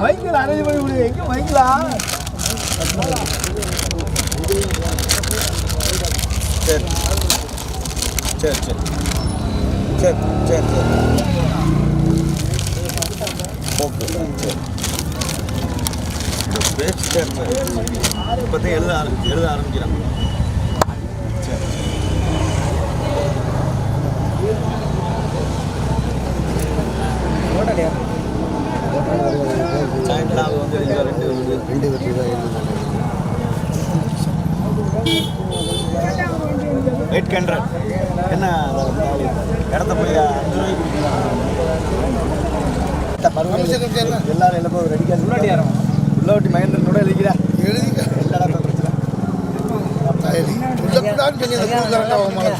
மைக்கில் அரேஞ்ச் பண்ணி விடு. எங்க மைக்கிலா? சரி சரி சரி சரி சரி சரி ஓகே சரி பேச்சு சரி சரி இப்போ தான் எழுத ஆரம்பிக்கிறாங்க. சரி சாயந்தரம் வந்து ரெண்டு வெயிட் கண்ட்ரட் என்ன இடத்த போய் 5 ரூபாய்க்கு எல்லாரும் எல்லாம் போய் ரெடிக்காது உள்ளாட்டி மகேந்திரன் கூட எழுதிக்கிறா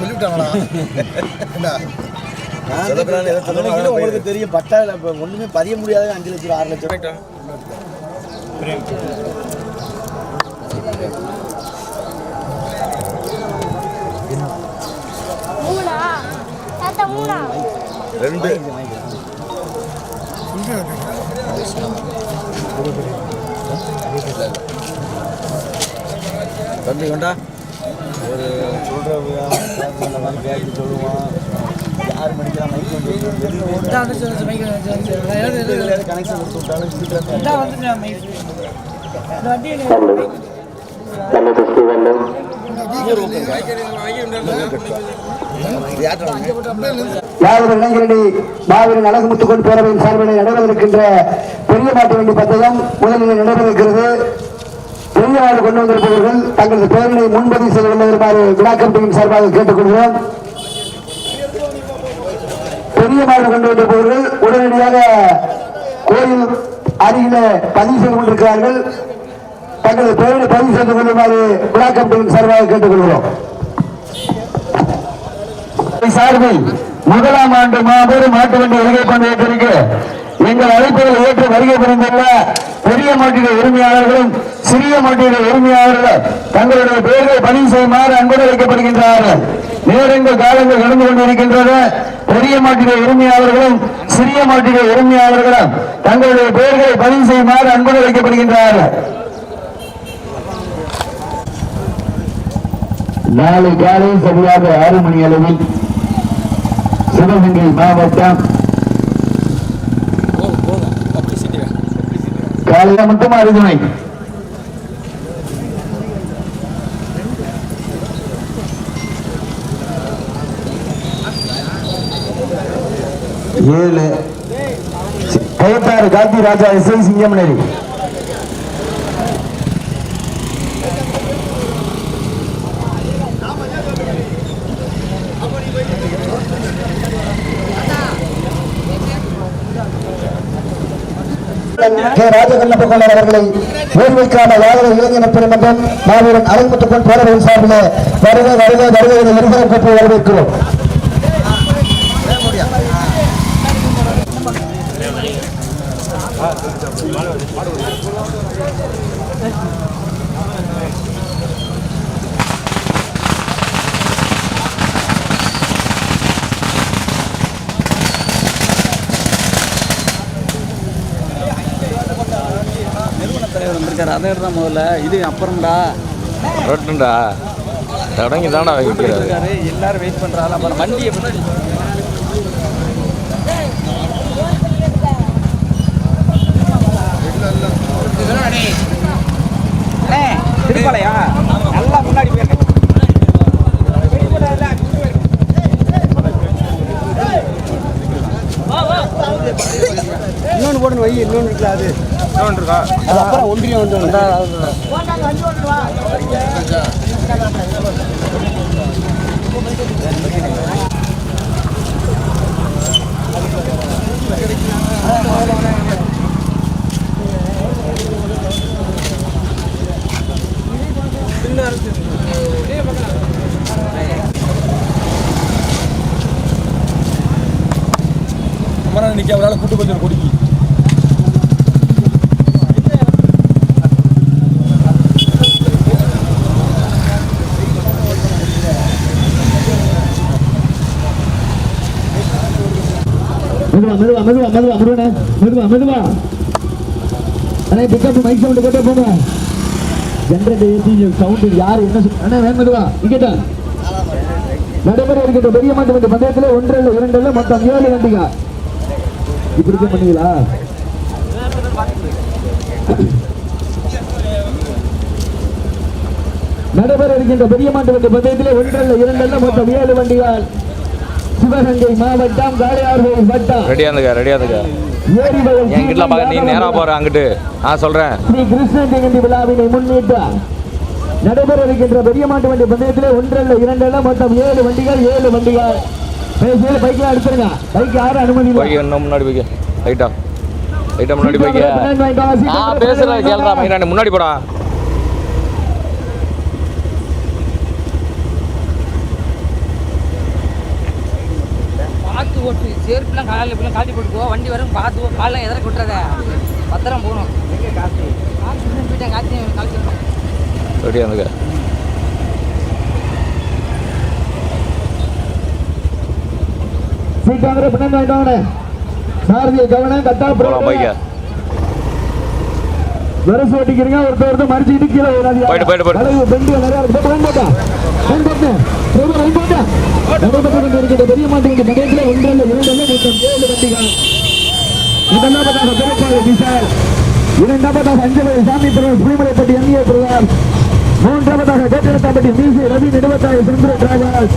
சொல்லிவிட்டாங்களா? உங்களுக்கு தெரியும் பட்டா ஒன்றுமே பதிய முடியாது. 5 லட்சம் 6 லட்சம் ரெண்டு தம்பி கொண்டா ஒரு சொல்கிற மாதிரி கேட்டு சொல்லுவான். 6 மணிக்கெல்லாம் மைக் கனெக்ஷன் கொடுத்து விட்டாலும் மாவீரன் அழகுமுத்துக்கோன் பேரவையின் சார்பில் நடைபெறுகின்ற பெரிய மாட்டு வண்டி பந்தயம் முதலில் நடைபெறுகிறது. பெரிய மாடு கொண்டு வந்திருப்பவர்கள் தங்களது பெயர்களை முன்பதிவு செய்து கொள்ளுமாறு விழா கமிட்டியின் சார்பாக கேட்டுக்கொள்கிறோம். பெரிய மாடு கொண்டு வந்திருப்பவர்கள் உடனடியாக கோயில் அருகில பதிவு செய்து கொண்டிருக்கிறார்கள். தங்களது பெயரை பதிவு செய்து கொள்ளுமாறு விழா கமிட்டியின் சார்பாக கேட்டுக்கொள்கிறோம். சார்பில் முதலாம் ஆண்டு மாபெரும் மாட்டு வண்டி வருகை பந்தயத்திற்கு எங்கள் அழைப்புகள் ஏற்று வருகை புரிந்துள்ள பெரிய மாட்டினுடைய உரிமையாளர்களும் சிறிய மாட்டினுடைய உரிமையாளர்களும் தங்களுடைய பெயர்களை பதிவு செய்யுமாறு அன்போடு வைக்கப்படுகின்றார்கள். நேரங்கள் காலங்கள் கடந்து கொண்டிருக்கின்றன. பெரிய மாட்டினுடைய உரிமையாளர்களும் சிறிய மாட்டினுடைய உரிமையாளர்களும் தங்களுடைய பெயர்களை பதிவு செய்யுமாறு அன்போடு வைக்கப்படுகின்றார்கள். நாளை காலை சரியாக 6 மணி அளவில் சிவகங்கை மாவட்டம் காலையில் மட்டும் அருதுணை ஏழு கைத்தாறு காந்தி ராஜா எஸ்ஐ சிங்கமனேரி கே ராஜகண்ணப்பன் அவர்களை ஓய்வுக்கான யாதவ இளைஞர் பெருமன்றம் மாவீரன் அழகுமுத்துக்கோன் பேரவையின் சார்பில் வருக வருக வருக என இருவரும் பெற்று வரவேற்கிறோம். அதை எடுத்தான் முதல்ல இது அப்புறம்டா ரொட்டுண்டா தொடங்கி தானே வைக்கிறாரு. எல்லாரும் வெயிட் பண்றாங்க. அப்புறம் வண்டியை திருப்பாலையா நல்லா முன்னாடி போயிருக்கேன். இன்னொன்று போட்டு வை. இன்னொன்று இருக்குல்ல அது இன்னொன்று இருக்கா? அது அப்புறம் ஒன்றியம் வந்து அமரன் நிற்க அவரால் கூட்டு கொஞ்சம் கொடுக்கி மெதுவா மெதுவா மெதுவா மெதுவா முருகனே மெதுவா மெதுவா அண்ணே பிக்கப் மைக் சவுண்ட் கேட்டே போங்க ஜெனரேட்டர் ஏசி சவுண்ட் யார் என்ன அண்ணே வேன் மெதுவா இங்கடா நடைபெற இருக்கின்ற பெரிய மாட்டு வண்டி பந்தயத்திலே 1 இல்ல 2 இல்ல மொத்தம் 7 வண்டிங்க இப்படி பண்ணீங்களா நடைபெற இருக்கின்ற பெரிய மாட்டு வண்டி பந்தயத்திலே 1 இல்ல 2 இல்ல மொத்தம் 7 வண்டிகள் சிவகங்கை மாவட்டம் காளையார்கோவில் வட்டம் ரெடியாதுங்க என்கிட்ட பார்க்க நீ நேரா போற அங்கிட்டு சொல்றேன் ஸ்ரீ கிருஷ்ண ஜெயந்தி விழாவினை முன்னிட்டு நடைபெற இருக்கின்ற பெரிய மாட்டு வண்டி பந்தயத்திலே 1 இல்ல 2 இல்ல மொத்தம் 7 வண்டிகள் பேசிய பைக்ல அடிச்சிருங்க பைக் யாரும் அனுமதி பைக் இன்னும் முன்னாடி போய்க்க லைட்டா முன்னாடி போய்க்க நான் பேசுறேன் கேளுடா மைரானே முன்னாடி போடா ஓட்டு சேர்ப்புலாம் காலையில் இப்பெல்லாம் காட்டி போட்டுக்கோ வண்டி வரும் பார்த்து காலைலாம் எதிர கொட்டுறத பத்திரம் போகணும் காற்று போயிட்டேன் காற்று காலி ரெடியா இருந்துக்க சீட்டாங்கிற பின்னாடி வாங்கிட்டாங்கண்ணே சாரதியை கவனம் கட்டா போகலாம் பைக்க வரசு ஓட்டிக்கிறீங்க ஒருத்தர் மறிச்சுக்கிட்டு கீழே போயிட்டு பெண்டு நிறைய பெரிய மாட்டு பந்தயத்தில் 1 இல்ல 2 இல்ல மொத்தம் 7 வண்டிகள் முதலாவதாக திருப்பாவை விசால் இரண்டாவதாக அஞ்சலை சாமி பிறகு புலிமலைப்பட்டி எம்ஏ பிரதாப் மூன்றாவதாக கேட்டெடுத்தாப்பட்டி மீசி ரவி நெடுவத்தாய் சந்திர டிராவல்ஸ்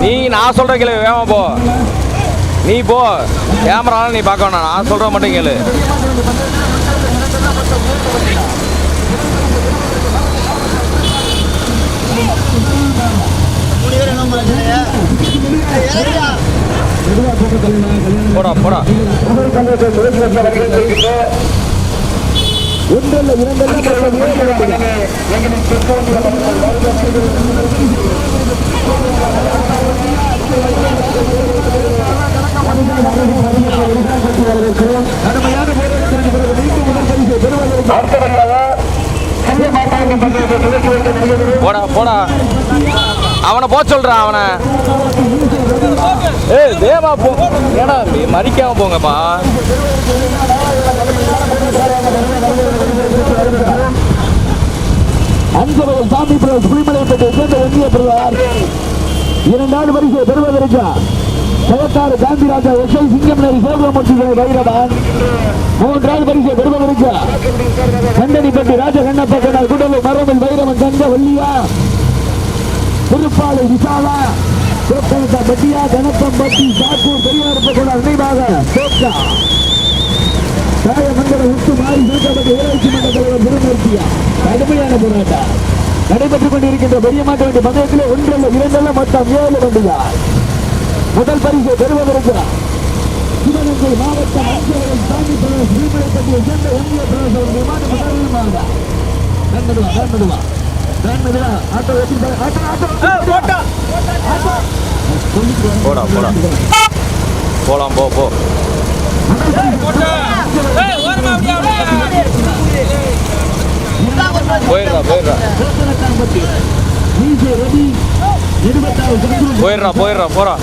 நீ நான் சொல்ற கேளு வேகமா போ நீ போ கேமரால நீ பார்க்க வேணாம் நான் சொல்ற மட்டும் கேளு போடா 1 இல்ல 2 போடா அவனை போ சொல்றான் அவனை தேவா போ ஏடா மறிக்காம போங்கப்பா அஞ்சவர்கள் சாமி புலிமலைப்பட்டி சேர்ந்த எம்ஏ பிரதாப் இரண்டாவது பரிசை பெறுவதற்கு கலத்தாறு காந்திராஜா எஸ்ஐ சிங்கம்நேரி சோகமூர்த்தி வைரவான் மூன்றாவது பரிசை பெறுவதற்கு கண்டனிப்பட்டி ராஜகண்ணப்ப கண்ணால் குடலூர் மரபில் வைரவன் தங்க வள்ளியா திருப்பாலை விசாலா பட்டியா கணப்பம்பட்டி சாத்தூர் பெரியாரப்ப கொண்டார் நினைவாக தோக்கா தாயமங்கல உத்து மாறி சேர்க்கப்பட்ட ஊராட்சி மன்ற தலைவர் திருமூர்த்தியா கடுமையான போராட்டம் நடைபெற்றுக் கொண்டிருக்கின்ற பெரிய மாட்டு வண்டி பந்தயத்திலே 1 இல்ல 2 இல்ல மொத்தம் 7 வண்டிகள் முதல் பரிசை பெறுவதற்கு சிவகங்கை மாவட்டம் அஞ்சவர்கள் சாமி பிரதேச புலிமலைப்பட்டியை சேர்ந்த எம்ஏ பிரதேச விமான முதல்வராக போலாம் போ போயிடுறா போறா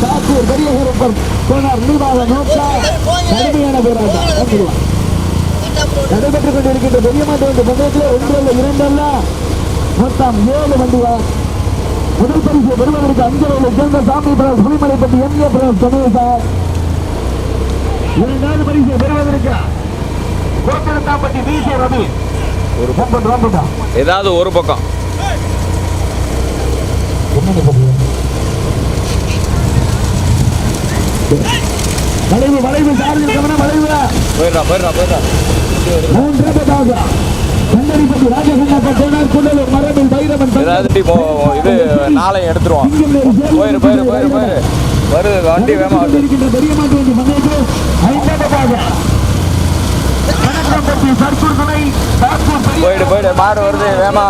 சாத்தூர் பெரியகுரப்பர் கோனார் நிர்வாக நோக்கா கடுமையான போராட்டம் நடைபெற்றுக் கொண்டிருக்கின்ற பெரிய மாட்டு வண்டி பந்தயத்தில் 1 இல்ல 2 அல்ல மொத்தம் 7 வண்டிகள் முதல் பரிசு பெறுவதற்கு அஞ்சலையில் சேர்ந்த சாமி பிரதேச புலிமலைப்பட்டி எம்ஏ பிரதேச கணேசார் இரண்டாவது பரிசு பெறுவதற்கு கோட்டெடுத்தாப்பட்டி வீசி ரவி ஒரு பக்கம் ஏதாவது ஒரு பக்கம் வளைவு சாரதியில் கவனம் வளைவு போயிடுறா மூன்றாவதாக கண்டறிப்பட்டி ராஜகண்ணப்ப கோனார் குடலூர் மரபில் வைரவன் இது நாளை எடுத்துருவோம் போயிரு வருது வண்டி வேகமா இருக்கின்ற பெரிய மாட்டு வண்டி மந்தைக்கு ஐந்தாவதாக போயிடு மாடு வருது வேகமா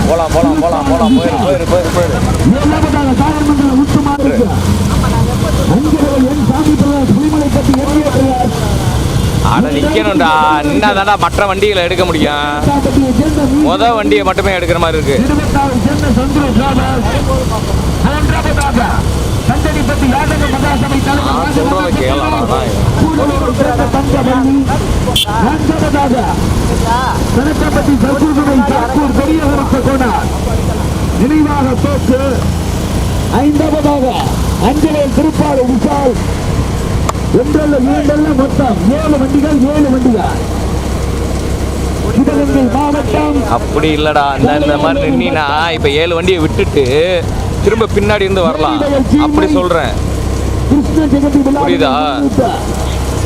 போலாம் போயிரு ஏழாவதாக சாயமங்கலம் உத்து மாடு அஞ்சு என் சாமி புலிமலைப்பட்டி எம்ஏ ஆட நிக்கணும்டா. என்னதாடா மற்ற வண்டிகளை எடுக்க முடியும்? முத வண்டியை மட்டுமே எடுக்கிற மாதிரி இருக்கு. சொல்றத கேளலாம். நினைவாக தோற்று 5வது அஞ்சலில் திருப்பாடு விஷால். ஒன்றல்ல இரண்டல்ல மொத்தம் 7 வண்டிகள். சிவகங்கை மாவட்டம். அப்படி இல்லடா, இந்த மாதிரி நின்னா இப்ப 7 வண்டியை விட்டுட்டு திரும்ப பின்னாடி இருந்து வரலாம். அப்படி சொல்றேன், கிருஷ்ண ஜெகதி புரியுதா?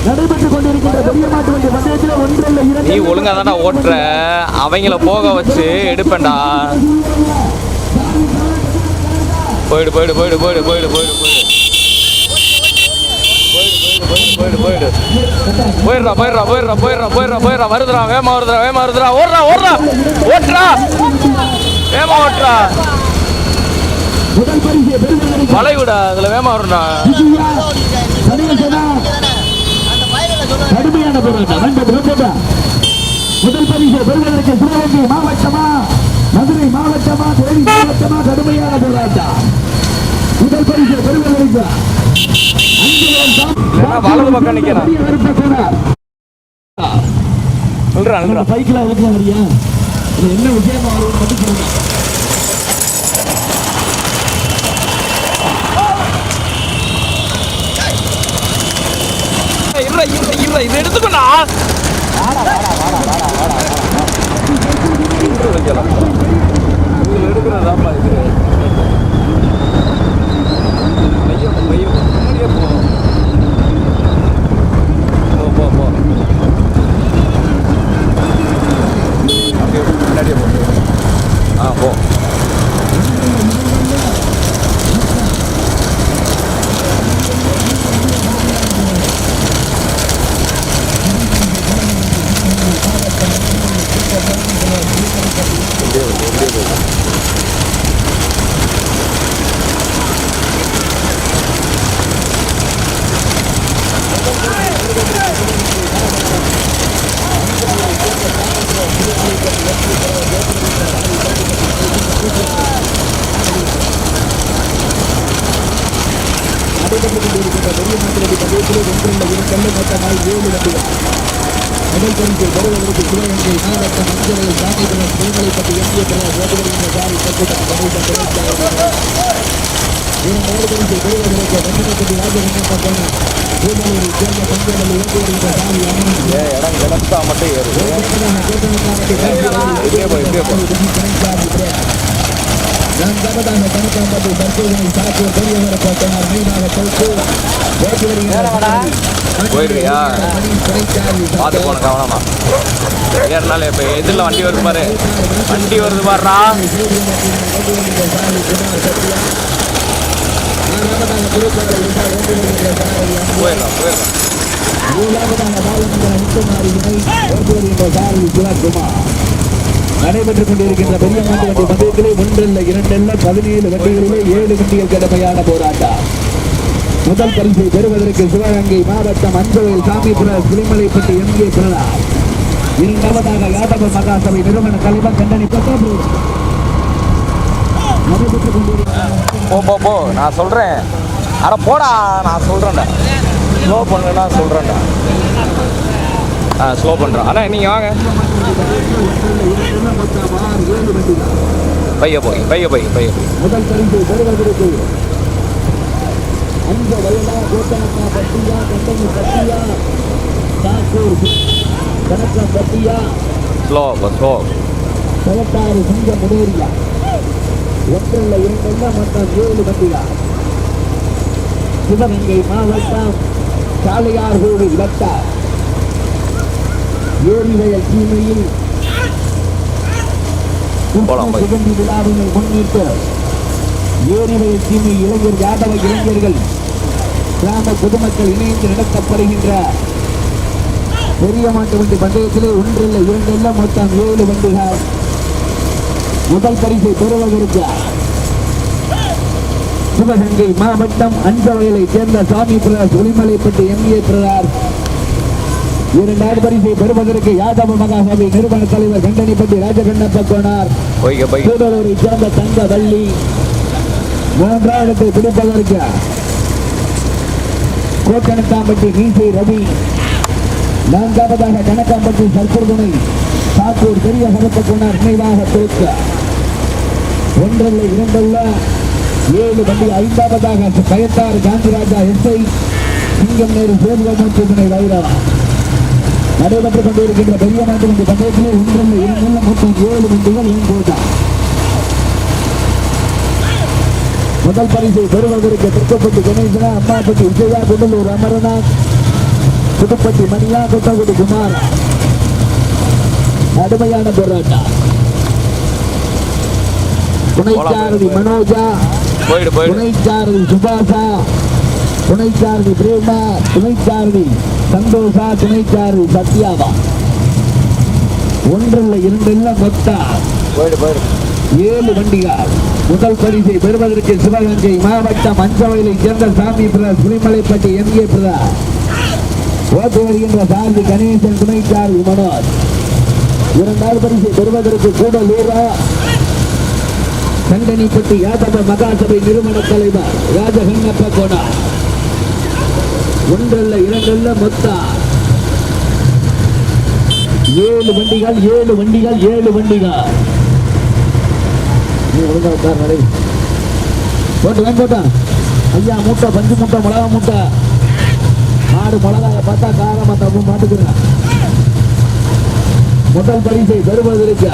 நடைபெற்றுக் கொண்டிருக்கின்ற பெரிய மாட்டு வண்டி பந்தயத்தில் ஒன்றல்ல இரண்டு. நீ ஒழுங்கா தானே ஓட்டுற, அவங்கள போக வச்சு எடுப்பேன்டா. போயிடு போயிடு போயிடு போயிடு போயிடு போயிடு போயிடு போயிடுறா போயிடுறா போயிடுறா போயிடுறா போயிடுறா போயிடுறா. வருதுடா, வேமா வருதுடா, வேமா வருதுடா. ஓடுறா ஓடுறா ஓட்டுறா, வேமா ஓட்டுறா. வளைவுடா, அதுல வேமா வரும்டா. கடுமையான போராட்டம். முதல் பரிசு பெறுவதற்கு சிவகங்கை மாவட்டமா, மதுரை மாவட்டமா, தேனி மாவட்டமா? கடுமையான போராட்டம். முதல் பரிசு பெறுவதற்கு வலது பக்கம் நிக்கிறேன். பைக்ல வரியா? என்ன விஷயமா வரும் மட்டும் சொல்லுங்க. இது எடுத்துக்கணா எடுக்கிறதாப்பா இது. போ இடம் கிடத்தா மட்டும் ஏறுது. போயிருக்கியா? பார்த்து போன கவனமா ஏறினால. இப்ப எதிரில் வண்டி வருது பாரு, வண்டி வருது பாருடா. போயிடலாம் போயிடலாம். நடைபெற்றுக் கொண்டிருக்கின்ற பெரிய மாட்டு வண்டி பந்தயத்திலே 1 அல்ல 2 அல்ல 17 வண்டிகளிலே 7 வண்டிகள் கடுமையான போராட்டம். முதல் பரிசை பெறுவதற்கு சிவகங்கை மாவட்டம் அஞ்சல் சாமிபுரம் கிளிமலைப்பட்டி எம்ஏ பிரதாப். 2வதாக யாதவ மகாசபை நிறுவன தலைவர் கண்டனி பிரதாப் நடைபெற்றுக் கொண்டிருக்கிறார். போ நான் சொல்றேன். அட போடா, நான் சொல்றேன்டா. ஸ்லோ பண்ணுன்னா சொல்றேன்டா. ஸ்லோ பண்றேன். அண்ணா நீங்க வாங்க. பைய போய் முதல் பரிசு பெறுவதற்கு அந்த வயலா கோட்டனக்கா பட்டியா கண்டனி பட்டியா தாக்கூர் கணக்கா பட்டியா ஸ்லோ 16 சிங்க முடேரியா. 1 அல்ல 2 அல்ல மொத்தம் 7 வண்டியா. சிவகங்கை மாவட்டம் சாலையார் கோவில் வட்டார் ஏரிவயல் சீமையில் சுகந்தி விழாவினை முன்னிட்டு ஏரிவயல் சீமை இளைஞர் யாதவ இளைஞர்கள் கிராம பொதுமக்கள் இணைந்து நடத்தப்படுகின்ற பெரிய மாட்டு வண்டி பந்தயத்திலே 1 அல்ல 2 அல்ல மொத்தம் 7 வண்டிகள். முதல் பரிசை பெறுவதற்கு சிவகங்கை மாவட்டம் அஞ்சவயலை சேர்ந்த சாமி பிரதாஸ் ஒளிமலைப்பட்டி எம்ஏ பிரதாஸ் இரண்டாவது பரிசை பெறுவதற்கு யாதவ மகாசபை நிறுவன தலைவர் கண்டனிப்பட்டி ராஜகண்ணப்ப கோனார் கூடலூரை சேர்ந்த தங்க வள்ளி. மூன்றாம் இடத்தை பிடிப்பதற்கு கோட்டனத்தாம்பட்டி மீசை ரவி. நான்காவதாக கணக்காம்பட்டி சர்க்குருதுணை சாத்தூர் பெரிய கருப்ப கோனார் நினைவாக தோற்க. ஒன்றல்ல இரண்டல்ல 7 வண்டி. ஐந்தாவதாக கயத்தாறு காந்திராஜா எஸ்ஐ சிங்கம் நேரு சோதுவனை வைரவா. நடைபெற்றுக் கொண்டிருக்கின்ற பெரிய மாட்டு வண்டி பந்தயத்திலே ஒன்றல்ல இரண்டல்ல மொத்தம் 7 வண்டிகள் இயங்குவதா. முதல் பரிசை பெறுவதற்கு திருப்பட்டி கணேசனா, அம்மாப்பட்டி விஜயா, குடலூர் அமரநாத், புதுப்பட்டி மணியா, கொட்டகுடி குமாரா. கடுமையான போராட்டம். துணைச்சாரதி மனோஜா, துணைச்சாரதி சுபாஷா, துணைச்சாரதி பிரேமா, துணைச்சாரதி சந்தோஷா, துணைச்சாரதி சத்யாவா. ஒன்றல்ல இரண்டல்ல மொத்தம் 7 வண்டிகள். முதல் பரிசை பெறுவதற்கு சிவகங்கை மாவட்டம் அஞ்சவயலை சேர்ந்த சாமி பிரதர், புலிமலைப்பட்டி எம்ஏ பிரதர் ஓட்டு வருகின்ற சாரதி கணேசன், துணைச்சாரதி மனோஜ். இரண்டாவது பரிசை பெறுவதற்கு கூடலூரா கண்டனிப்பட்டி யாதவ மகாசபை நிறுவன தலைவர் ராஜகண்ணப்ப கோனார். ஒன்றல்ல இரண்டல்ல மொத்தம் 7 வண்டிகள் 7 வண்டிகள் 7 வண்டிகள். போட்டு போட்டான் ஐயா. மூட்டை பஞ்சு மூட்டை மிளகா மூட்டை மாடு மிளகாய பார்த்தா காரமா தப்பு மாட்டுக்குறேன். முதல் பரிசை பெறுவதற்கு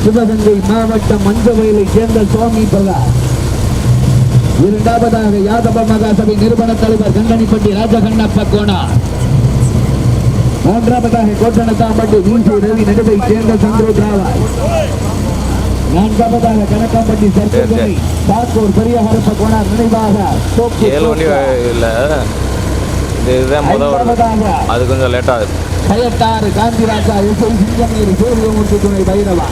சிவகங்கை மாவட்டம் மஞ்சவயலை சேர்ந்த சுவாமி பிரகாஷ். இரண்டாவதாக யாதவ மகாசபை நிறுவன தலைவர் கண்டனிப்பட்டி ராஜகண்ணப்ப கோனார். மூன்றாவதாக கோட்டனத்தாம்பட்டி மீசை ரவி நடுவை சேர்ந்த சந்திர டிராவல். நான்காவதாக கணக்காம்பட்டி சர்க்குருதுணை சாத்தூர் பெரிய கருப்ப கோனார் நினைவாக அது கொஞ்சம் லேட் ஆகுது. கயத்தாறு காந்திராஜா எஸ்ஐ சிங்கமேரி சூரியமூர்த்தி துணை பைரவா.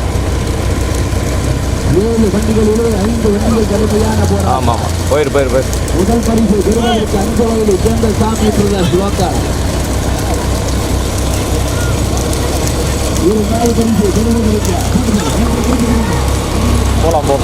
7 வண்டிகளிலே 5 வண்டிகள் கடுமையான போராட்டம். முதல் பரிசு பெறுவதற்கு அஞ்சவயலை சேர்ந்த சாமி பிரதர்ஸ் லோக்கல். இரண்டாவது பரிசு பெறுவதற்கு போலாம் போ.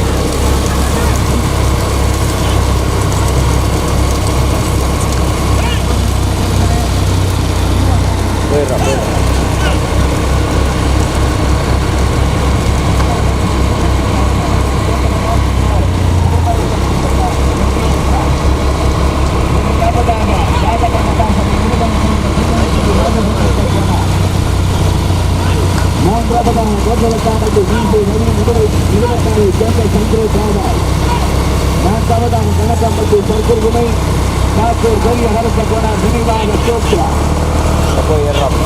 மூன்றாவதாக கோட்டனத்தாம்பட்டி மீசை ரவி நடுவை சேர்ந்த சந்திர டிராவல். நான்காவதாக கணக்காம்பட்டி சர்க்குருதுணை சாத்தூர் பெரிய கருப்ப கோனார் நினைவாக தோற்ற.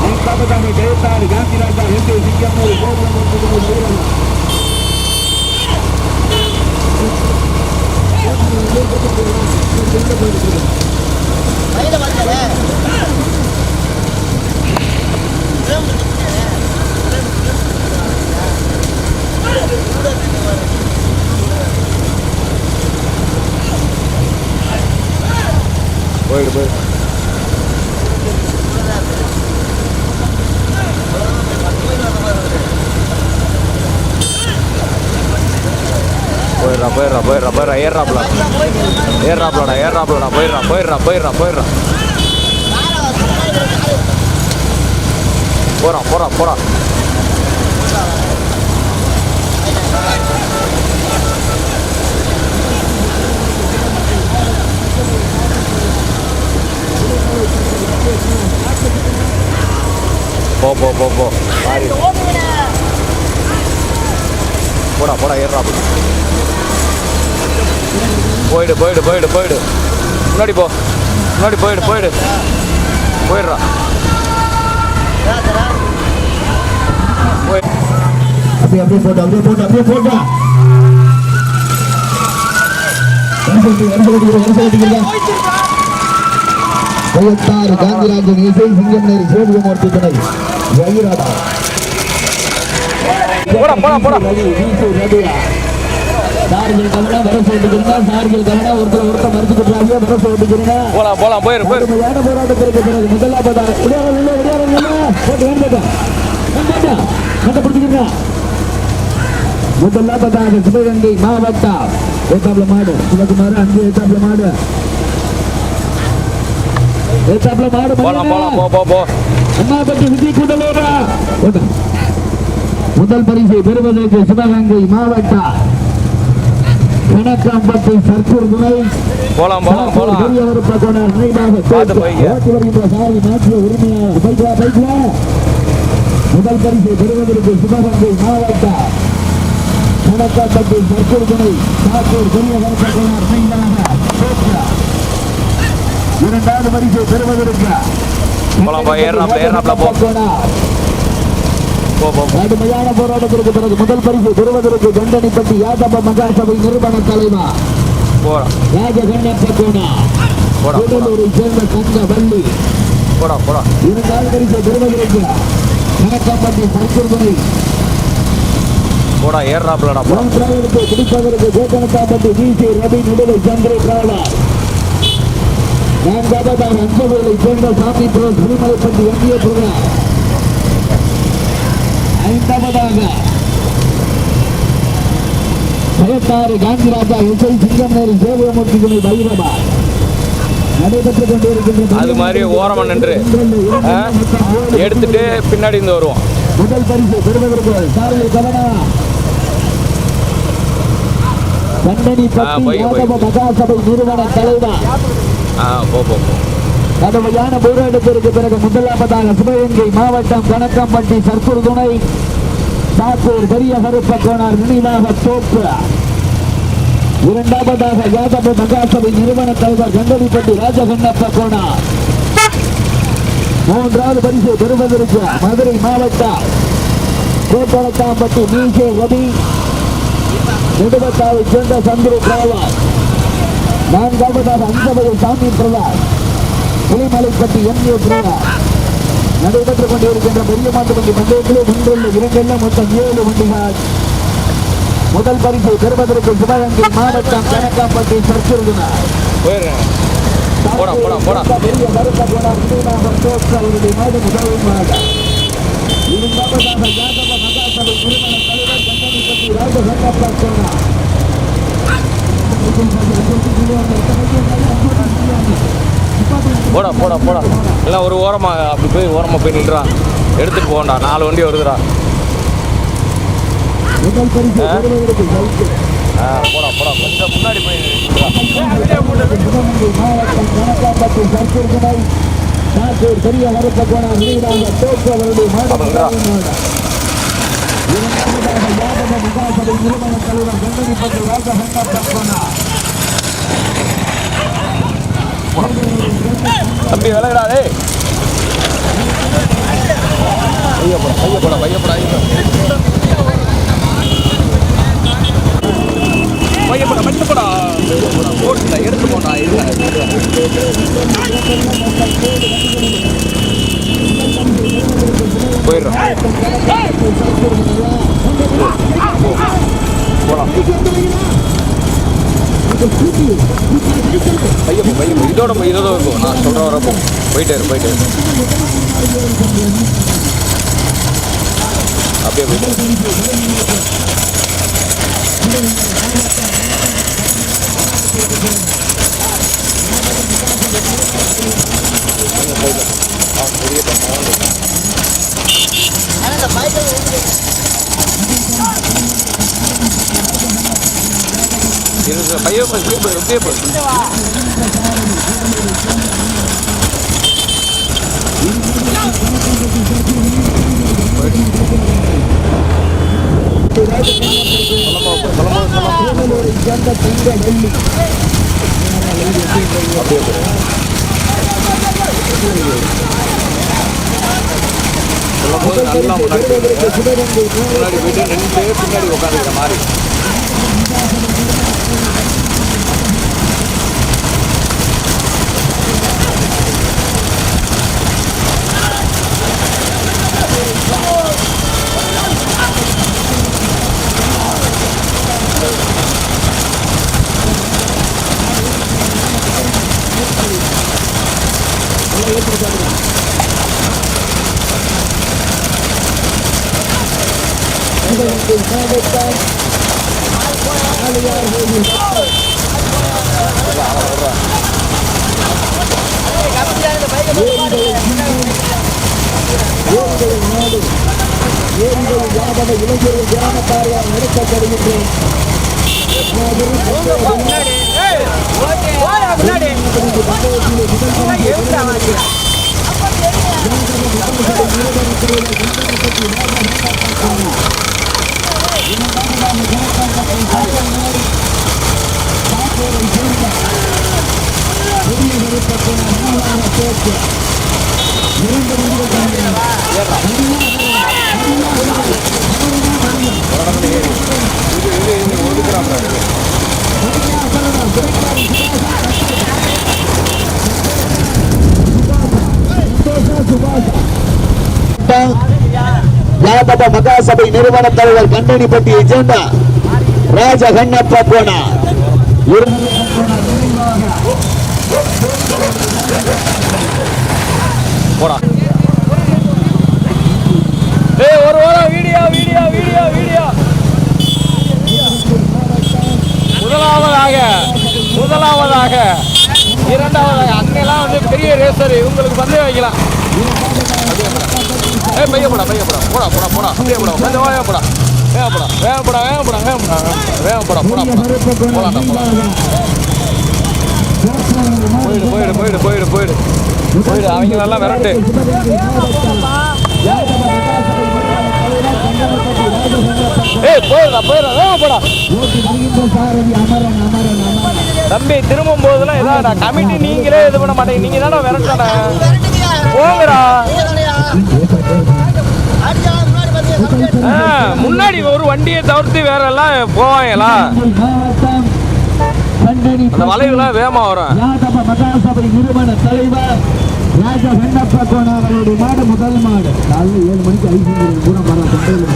ஐந்தாவதாக கயத்தாறு காந்திராஜா எஸ்ஐ சிங்கமேரி சூரியமூர்த்தி துணை பைரவா. போயிடு போயிடுறா ஏறாப்லடா போயிடுறா போறா. போ போடா ஏறாப்ல. போயிடு முன்னாடி போ. போயிடுறா. அப்படியே போட்டா கயத்தாறு காந்திராஜன் இசை சிங்கமேரி சூரியமூர்த்தி துணை வைரவா. சார்கள் கவனம் வர சொல்லிக்கிறீங்க. சார்கள் கவனம் ஒருத்தர் மறுத்துக்கிறாங்க. வர சொல்லிக்கிறீங்க. போலாம் போயிரு கடுமையான போராட்டத்திற்கு பிறகு முதலாவதாக முதலாவதாக சிவகங்கை மாவட்டம் ஏத்தாப்புல மாடு சிவகுமார் அஞ்சு ஏத்தாப்புல மாடு அம்மாபட்டி விஜய் கூடலூரா முதல் பரிசை பெறுவதற்கு சிவகங்கை மாவட்டம் கணக்காம்பட்டி சர்க்கூர் துணை போலாம் முதல் பரிசை பெறுவதற்கு சிவகங்கை மாவட்டம் கணக்காம்பட்டி சர்க்கூர் துணை சாத்தூர் பெரிய வருத்தக்கோனார் இரண்டாவது பரிசை பெறுவதற்கு கடுமையான போராட்டத்திற்கு பிறகு முதல் பரிசு பெறுவதற்கு கண்டனிப்பட்டி யாதவ மகாசபை நிறுவன தலைவர் ராஜகண்ணப்ப கோணூரை சேர்ந்த தங்க வள்ளி இரண்டாவது பரிசு பெறுவதற்கு கணக்காம்பட்டி சர்க்குர்துறை பிடிப்பதற்கு கோகனக்காம்பட்டி விசி ரவி நடுவை சந்திரை காவலர் நான்காவதாக அன்பவேலை சேர்ந்த சாமி புரம் திருமலைப்பட்டி எம்ஏ புரம் ஐந்தாவதாக பயத்தாறு காந்திராஜா எஸ்ஐ சிங்கம்நேரி சேவையமூர்த்தி துணை பைரவா நடைபெற்றுக் கொண்டிருக்கின்ற அது மாதிரி ஓரமா நின்று எடுத்துட்டு பின்னாடி இருந்து வருவோம். முதல் பரிசு பெறுவதற்கு சாரல் கவனா கண்டனி மகாசபை நிறுவன தலைவர் கடுமையான போராட்டத்திற்கு பிறகு முதலாவதாக சிவகங்கை மாவட்டம் கணக்கம்பட்டி சர்க்கூர் துணை சாத்தூர் பெரிய கருப்ப கோனார் நினைவாக தோப்பு இரண்டாவதாக யாதவ மகாசபை நிறுவன தலைவர் கண்டனிப்பட்டி ராஜகண்ணப்ப கோனார் மூன்றாவது பரிசு பெறுவதற்கு மதுரை மாவட்டம் கோட்டரத்தாம்பட்டி மீசே ரவி நெடுவத்தாவை சேர்ந்த சந்திர காவலர் நான்காவதாக அஞ்சவயல் சாமி பிரதார் புலிமலைப்பட்டி எம்ஏ பிரதார் நடைபெற்றுக் கொண்டிருக்கின்ற பெரிய மாட்டு வண்டி பந்தயத்திலே ஒன்றில் இரண்டெல்லாம் மொத்தம் 7 வண்டிகள். முதல் பரிசை பெறுவதற்கு சிவகங்கை மாவட்டம் கணக்காம்பட்டி சர்க்குருதுனார் பெரிய கருத்த போனார் அவருடைய மாடு முதல் மாடு. இரண்டாவதாக யாதவ மகாசபை நிறுவன தலைவர் கண்டனிப்பட்டி ராஜகண்ணப்ப கோனார் போடா எல்லாம் ஒரு ஓரமாக அப்படி போய் ஓரமாக போய் நின்றான். எடுத்துட்டு போகண்டா, 4 வண்டி வருதுடா. போடா கொஞ்சம் முன்னாடி போய் பெரிய வரப்ப போனார் அவருடைய மகாசபை நிறுவன தலைவர் கண்டனிப்பட்டி ராஜகண்ணப்ப கோனார் தம்பி விலகடாதே. பையப்படா ஓட்டுல எடுத்து போனா போயிடுறோம். போலாம் பையப்போ இதோட இருக்கும். நான் சொல்ற வரப்போ போயிட்டே அப்படியே போயிட்டு பையப்போ நல்லா முன்னாடி போயிட்டு நின்று பின்னாடி உட்காந்துக்கிற மாதிரி. இளைஞர்கள் கிராமத்தாரியால் நடத்தப்படுகின்றேன். யாதவ மகாசபை நிறுவன தலைவர் கண்டனிப்பட்டியை சேர்ந்த ராஜ கண்ணப்பா போனார். ஒரு வாரம் வீடியோ வீடியோ வீடியோ வீடியோ. முதலாவதாக இரண்டாவதாக அங்கெல்லாம் வந்து பெரிய ரேசர் இவங்களுக்கு வந்து வைக்கலாம். பையப்படா போடா போடா போடா அப்படியே போடா கொஞ்சம் வேகப்படா போயிடு அவங்களெல்லாம் விரட்டு. போடா தம்பி திரும்பும் போதெல்லாம் ஏதாவது கமிட்டி நீங்களே இது பண்ண மாட்டேங்க. நீங்க தானே விரட்டான போங்கடா. முன்னாடி ஒரு வண்டியை தவிர்த்து வேற எல்லாம் போவாங்களா? அந்த வளைவுலாம் வேகமா வரும். மகாசபை நிறுவன தலைவர் ராஜா வெண்ணப்பா கோனார்களுடைய மாடு முதல் மாடு காலையில் 7 மணிக்கு ஐந்து கூட போயிடுறா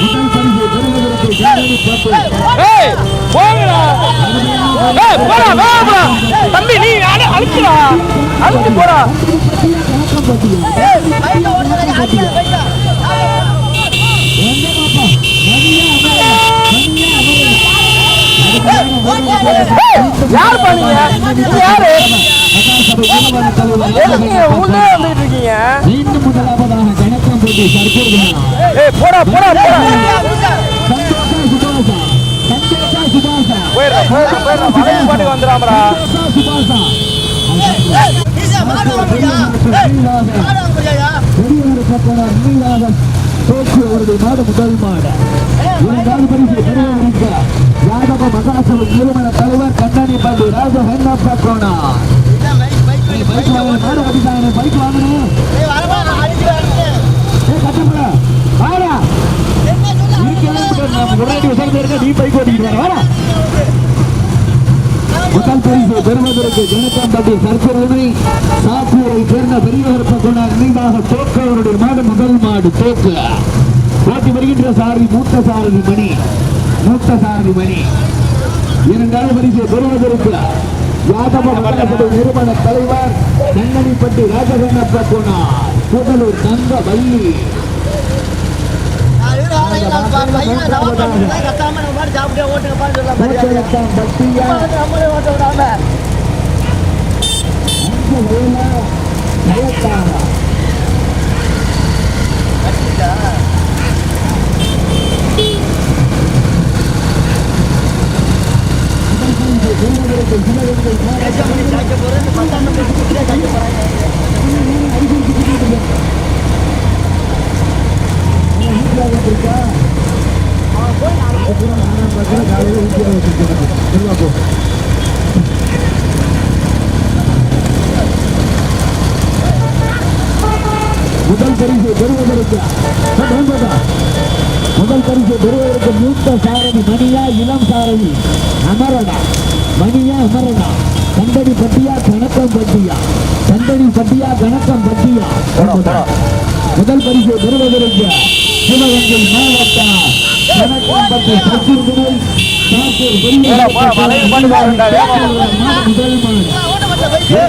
முதல் பரிசு பெறுவதற்கு தம்பி நீ அழுத்துடா அழுத்து போடா. யார் பண்ணீங்க? யாரு உள்ளே வந்துட்டு இருக்கீங்க? முதலாவதாக கணக்கம் போட்டி போடா போடா போடா. பாட்டுக்கு வந்துடாமடா. மாடு முதல் மாடு இரண்டாவது பரிசு பெறுவதற்கு யாதவ மகாசபை நிறுவன தலைவர் கண்ணனி பள்ளி ராஜ வெண்ணப்பா கோனா. மாடு அடித்தாங்க பைக் வாங்கணும். முதல் பரிசு பெறுவதற்கு ஜனகாம்பட்டி சர்க்கரை சாத்தூரை சேர்ந்த பெரியவரப்ப கோனா நினைவாக தோக்கவருடைய மாடு முதல் மாடு தோக்கு போட்டி வருகின்ற சாரதி மூத்த சாரதி மணி இரண்டாவது பரிசு பெறுவதற்கு யாதவ மகாசபை நிறுவன தலைவர் கண்ணனிப்பட்டி ராஜகண்ணப்பா கோனா புகழூர் தங்க வள்ளி. முதல் பரிசு பெறுவதற்கு மூத்த சாரதி மணியா இளம் சாரதி அமரனா மணியா அமரனா கண்டடி பட்டியா கணக்கம் பட்டியா முதல் பரிசு பெறுவதற்கு சிவகங்கை மாவட்டம் கணக்கம்பட்டி சச்சிர்குடல் முதல் மாடு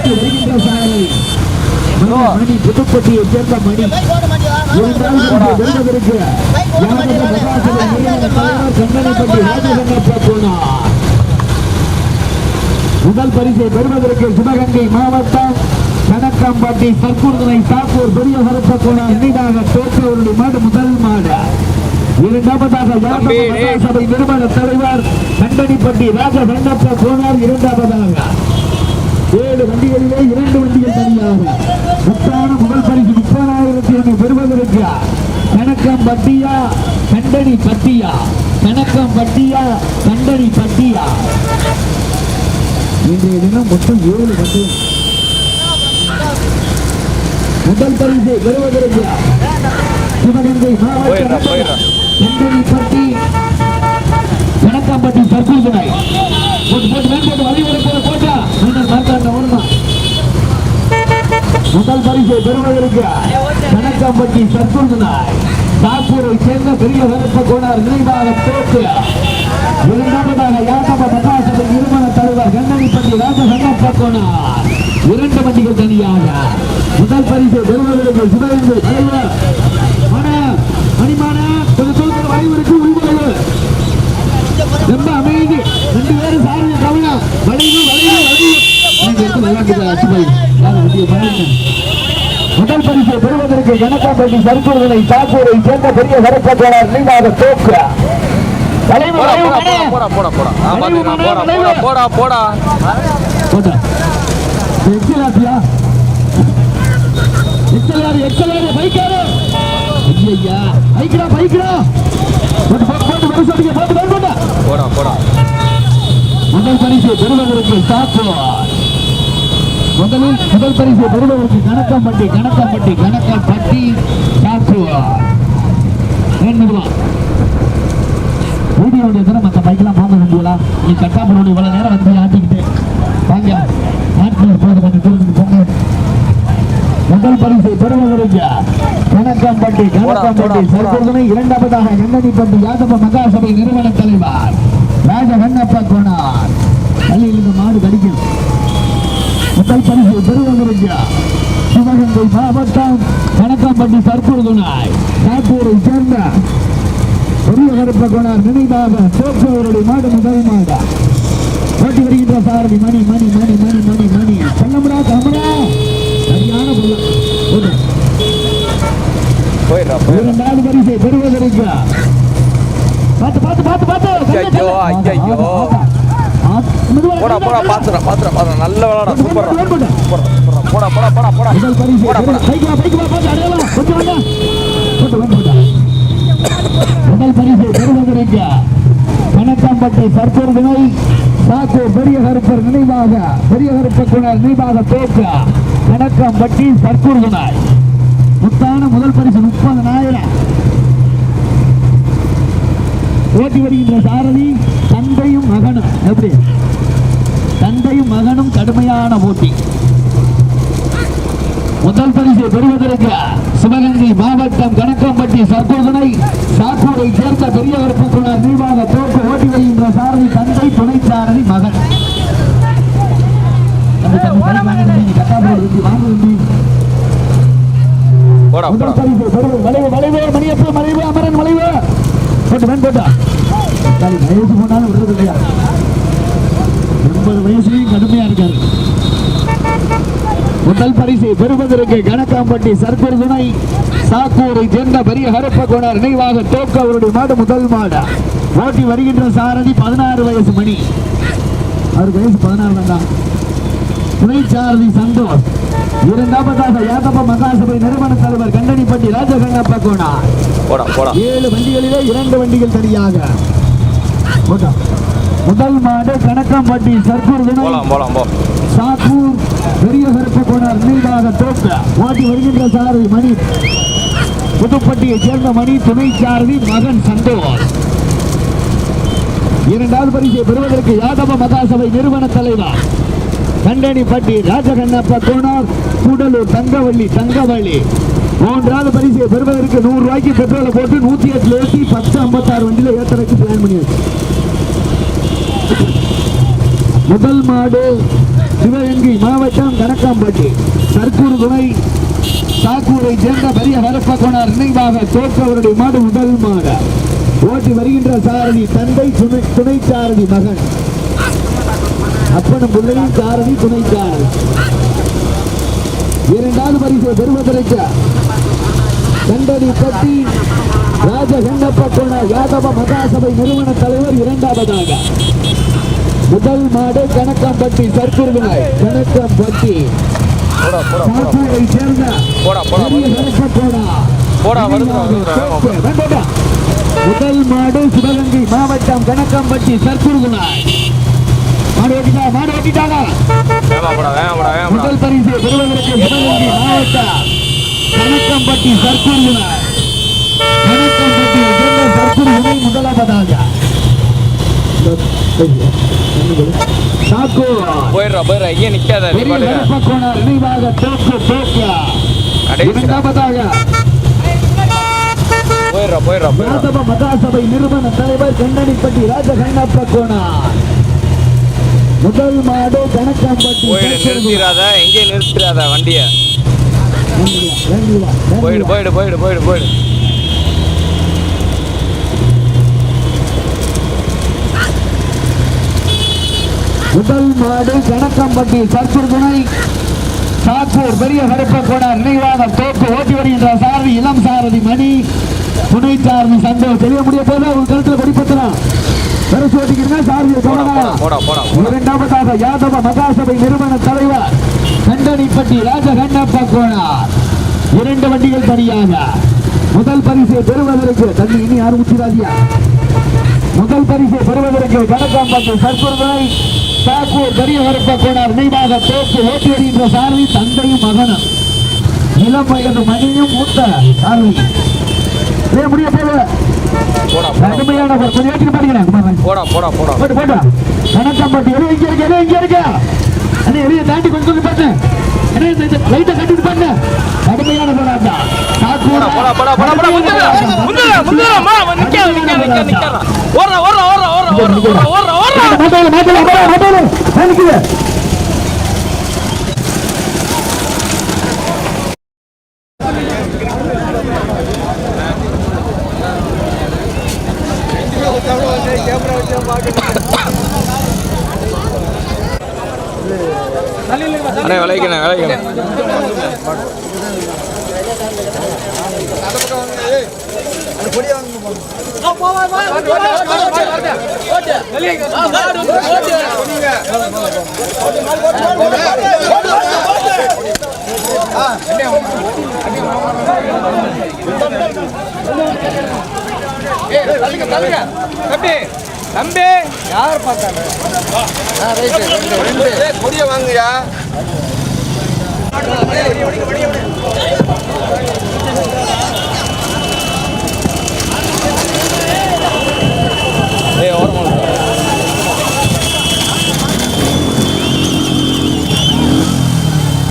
வருகின்ற சாரதி மணி புதுப்பட்டியை சேர்ந்த மணி வெல்வதற்கு கண்ணனைப்பட்டி ராஜகண்ணப்ப போனார். முதல் பரிசை பெறுவதற்கு சிவகங்கை மாவட்டம் கணக்கம்பட்டி சர்க்குருதனை சாக்கூர் பெரிய கருப்ப கோணம் இணைதாக தோற்றவருடைய மாடு முதல் மாடு. இரண்டாவதாக சபை நிறுவன தலைவர் கண்டனிப்பட்டி ராஜகண்ணப்ப கோணார். இரண்டாவதாக 7 வண்டிகளிலே 2 வண்டிகள் தனியாக மொத்தான முதல் பரிசு 30,000 பெறுவதற்கு கணக்கம்பட்டியா கண்டனி பட்டியா கணக்கம்பட்டியா கண்டனி பட்டியா. இன்றைய தினம் மொத்தம் 7 வண்டிகள். முதல் பரிசை பெறுவதற்கு சிவகங்கை மாவட்டம் கண்டனிப்பட்டி கணக்கம்பட்டி சர்க்குருதனை முதல் பரிசை பெறுவதற்கு கணக்கம்பட்டி சர்க்குருதனாய் சாக்கூரை சேர்ந்த பெரிய கருப்ப கோணார் நினைவாக தோற்று. இரண்டாவதாக யாதவ மகாசபை நிறுவன தலைவர் கண்ணனிப்பட்டி ராஜகண்ணப்ப கோணார். 2 வண்டிகள் தனியாக முதல் பரிசை பெறுவதற்கு சிவகங்கை தலைவர் மணிமான கொஞ்சம் தூரத்தில் வளைவருக்கு உள்வளைவு ரொம்ப அமைதி 2 பேரும் சாரதி கவனம் வளைவு வளைவு வளைவு. முதல் பரிசை பெறுவதற்கு கணக்கம்பட்டி சர்க்குருதனை சாக்கூரை சேர்ந்த பெரிய கருப்ப கோணார் நினைவாக தோற்று. முதல் பரிசை பெறுவதற்கு சாக்கூர் முதல் பரிசை பெறுவதற்கு கணக்கம்பட்டி சாக்கூர். ஊதியோடைய தினம் மற்ற பைக்கெல்லாம் போக முடியலாம். நீ கட்டாப்பூரோட இவ்வளவு நேரம் வந்து ஆட்டிக்கிட்டு வாங்க நாட்டில் போது கொஞ்சம் தூரத்துக்கு போங்க. முதல் பரிசை பெறுவதற்கு கணக்கம்பட்டி சர்க்குருதனை. இரண்டாவதாக கண்ணனிப்பட்டி யாதவ மகாசபை நிறுவன தலைவர் ராஜகண்ணப்ப கோணார். பள்ளியில் இந்த மாடு கடிக்கும். முதல் பரிசை பெறுவதற்கு சிவகங்கை மாவட்டம் கணக்கம்பட்டி சர்க்குருதனாய் சாக்கூரை சேர்ந்த பெரிய கருப்ப கோணார் நினைவாக தோற்றவருடைய மாடு முதல் மாடு. ஓட்டி வருகின்ற சாரதி மணி சொல்லமுடா கமரா சரியான இரண்டாவது பரிசை பெறுவதற்கு முதல் பரிசை பெறுவதற்கு கணக்கம்பட்டி சர்க்குருதனை சாக்கூர் பெரிய கருப்பர் நினைவாக பெரிய கருப்ப கோணார் நினைவாக தோற்ற கணக்கம்பட்டி சர்க்குருதனாய். முத்தான முதல் பரிசு 30,000. ஓட்டி வருகின்ற சாரதி தந்தையும் மகனும். எப்படி தந்தையும் மகனும் கடுமையான போட்டி. முதல் பரிசை பெறுவதற்கு சிவகங்கை மாவட்டம் கணக்கம்பட்டி சர்க்குருதனை சாக்கூரை சேர்ந்த பெரிய கருப்ப கோணார் நினைவாக தோற்று ஓட்டி வருகின்ற சாரதி தந்தை துணை சாரதி மகன். அமரன் வளைவு வயசு போனாலும் விடுறது இல்லையா? 80 வயசுலையும் கடுமையா இருக்காரு. முதல் பரிசை பெறுவதற்கு கணக்கம்பட்டி சர்க்குருதனை சாக்கூரை சேர்ந்த பெரிய கருப்ப கோணார் நினைவாக தோற்க அவருடைய மாடு முதல் மாடு. ஓட்டி வருகின்ற சாரதி 16 வயசு மணி. அவருக்கு வயசு 16 வேண்டாம். துணை சாரதி சந்தோஷ். இரண்டாவதாக யாதவ மகாசபை நிறுவன தலைவர் கண்டனிப்பட்டி ராஜகண்ணப்ப கோணார். 7 வண்டிகளிலே 2 வண்டிகள் தனியாக. முதல் மாடு கணக்கம்பட்டி சர்க்குருதனை சாக்கூர் பெரிய கருப்ப கோணார் நினைவாக தோற்ற ஓட்டி வருகின்ற சாரதி மணி. புதுப்பட்டியை சேர்ந்த மணி துணை சாரதி மகன் சந்தோஷ். இரண்டாவது பரிசை பெறுவதற்கு யாதவ மகாசபை நிறுவன தலைவர் கண்டனிப்பட்டி ராஜகண்ணப்ப கோணார் கூடலூர் தங்கவள்ளி. மூன்றாவது பரிசை பெறுவதற்கு 100 ரூபாய்க்கு பெட்ரோலை போட்டு 108 ஏற்றி 1056 வண்டியில ஏற்றறதுக்கு பிளான் பண்ணியாச்சு. முதல் மாடு சிவகங்கை மாவட்டம் கணக்காம்பட்டி தற்கூர் துணை சாக்கூரை சேர்ந்த பெரிய வரப்பக்கோனார் நினைவாக தோற்றவருடைய மாடு முதல் மாடு. ஓட்டி வருகின்ற சாரதி தந்தை துணை சாரதி மகன், அப்பனும் பிள்ளையும் சாரதி துணை சாரதி. இரண்டாவது பரிசு பெறுவதற்கு கண்டடி பட்டி ராஜகண்ணப்பக்கோனார் யாதவ மகாசபை நிறுவன தலைவர் இரண்டாவதாக. முதல் மாடு கணக்காம்பட்டி சர்க்குருவினை கணக்காம்பட்டி சாக்கூரை சேர்ந்த முதல் மாடு சிவகங்கை மாவட்டம் கணக்காம்பட்டி சர்க்குருவினாய். மாடு ஓட்டிட்டாங்க. முதல் பரிசு பெறுவதற்கு சிவகங்கை மாவட்டம் கணக்காம்பட்டி சர்க்குருவினாய் கணக்காம்பட்டி சர்க்குருவினை முதலாவதாக. மகாசபை நிறுவன தலைவர் கண்ணனிப்பட்டி ராஜகண்ணப்பக்கோனார். முதல் மாடு கணக்காம்பட்டி. நிறுத்திடாத, எங்கே நிறுத்திடாத வண்டிய. போயிடு போயிடு போயிடு போயிடு போயிடு. முதல் மாடு கணக்காம்பட்டி சர்க்கூர் துணை சாக்கூர் பெரிய கருப்பக்கோனார் நினைவாக தோப்பு ஓட்டி வருகின்ற சாரதி இளம் சாரதி மணி, துணை சாரதி சந்தோஷ். தெரிய முடிய போது அவங்க கருத்துல கொடிப்பத்தலாம் பரிசு ஓட்டிக்கிறீங்க சாரதியை தொடங்கலாம். இரண்டாவதாக யாதவ மகாசபை நிறுவன தலைவர் கண்டனிப்பட்டி ராஜகண்ணப்பக்கோனார். இரண்டு வண்டிகள் தனியாக. முதல் பரிசை பெறுவதற்கு தண்ணி இனி யாரும் உச்சிராதியா. முதல் பரிசை பெறுவதற்கு கணக்காம்பட்டி சர்க்கூர் துணை சாக்கூர் பெரிய கருப்பக்கோனார் நினைவாக தோப்பு ஓட்டி வருகின்ற சாரதி தந்தையும் மகனும் இளம் வயது மணியும் மூத்த சாரதி. முடிய போது கடுமையான கணக்காம்பட்டி இங்க இருக்கு இங்க இருக்கு எரிய தாண்டி கொஞ்சம் பண்ணு லைட்டை கட்டிட்டு பண்ணு. கடுமையான போராட்டம் அண்ணே விளைக்கணும் விளைக்கணும். தம்பி யார் பார்த்தாங்க கொடிய வாங்கயா.